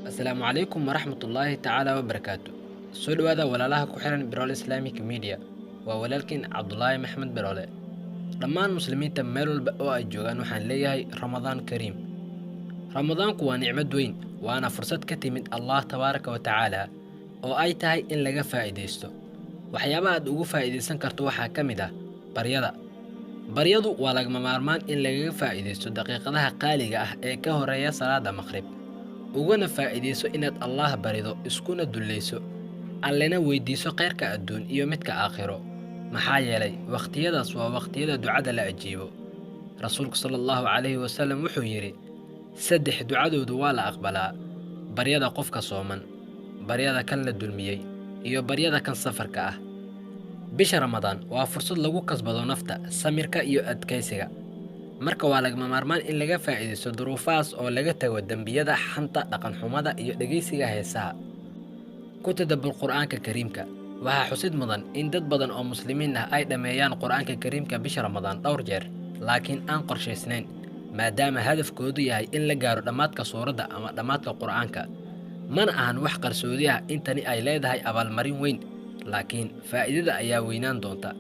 السلام عليكم ورحمة الله تعالى وبركاته. soo dhawaada walaalaha ku xiran Birol Islamic Media. waa walaalkiin Cabdullaahi Maxamed Birole. dhammaan muslimiinta meel walba oo ay joogaan waxaan leeyahay Ramadaan Kariim. Ramadaanku waa nicmad weyn, waana fursad ka timid Allah tabaaraka wa tacaala oo ay tahay in laga faa'iideysto. waxyaabaha aad ugu faa'iideysan karto waxaa ka mid ah baryada. baryadu waa lagama maarmaan in laga faa'iideysto daqiiqadaha qaaliga ah ee ka horeeya salaada maqrib. uguna faa'iideyso inaad Allah barido iskuna dulleyso, allena weydiiso khayrka adduun iyo midka aakhiro. maxaa yeelay waqtiyadaas waa waqtiyada ducada la ajiibo. rasuulku sallallahu calayhi wasallam wuxuu yidhi, saddex ducadoodu waa la aqbalaa: baryada qofka sooman, baryada kan la dulmiyey, iyo baryada kan safarka ah. bisha Ramadaan waa fursad lagu kasbado nafta, samirka iyo adkaysiga. marka waa lagama maarmaan in laga faa'iideysto duruufahaas oo laga tago dembiyada, xanta, dhaqan xumada iyo dhegeysiga heesaha. ku tadabbur qur'aanka kariimka. waxaa xusid mudan in dad badan oo muslimiin ah ay dhameeyaan qur'aanka kariimka bisha Ramadaan dhowr jeer, laakiin aan qorshaysnayn, maadaama hadafkoodu yahay in la gaaro dhammaadka suuradda ama dhammaadka qur'aanka. mana ahan wax qarsoodi ah in tani ay leedahay abaalmarin weyn, laakiin faa'iidada ayaa weynaan doonta.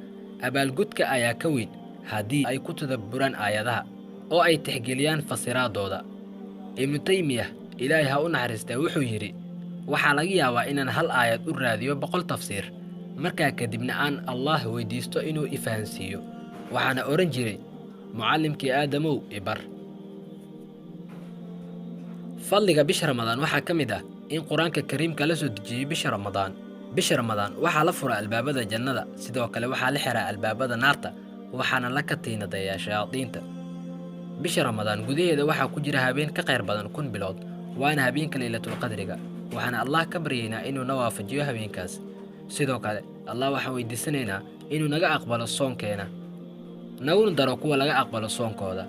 abaalgudka ayaa ka weyn haddii ay ku tadabburaan aayadaha oo ay tixgeliyaan fasiraadooda. ibnu taymiyah, ilaahay ha u naxariistee, wuxuu yidhi, waxaa laga yaabaa inaan hal aayad u raadiyo 100 tafsiir, markaa kadibna aan Allah weydiisto inuu i fahansiiyo. waxaana oran jiray, mucallimkii aadamow ibar. fadliga bisha Ramadaan waxaa ka mid ah in qur'aanka kariimka la soo dejiyey bisha Ramadaan. bisha Ramadaan waxaa la furaa albaabada jannada, sidoo kale waxaa la xiraa albaabada naarta, waxaana la katiinadeeyaa shayaadiinta. bisha Ramadaan gudaheeda waxaa ku jira habeen ka khayr badan 1000 bilood, waana habeenka Laylatul Qadriga. waxaana Allah ka baryaynaa inuu na waafajiyo habeenkaas. sidoo kale Allah waxaan weydiisanaynaa inuu naga aqbalo soonkeena, naguna daro kuwa laga aqbalo soonkooda.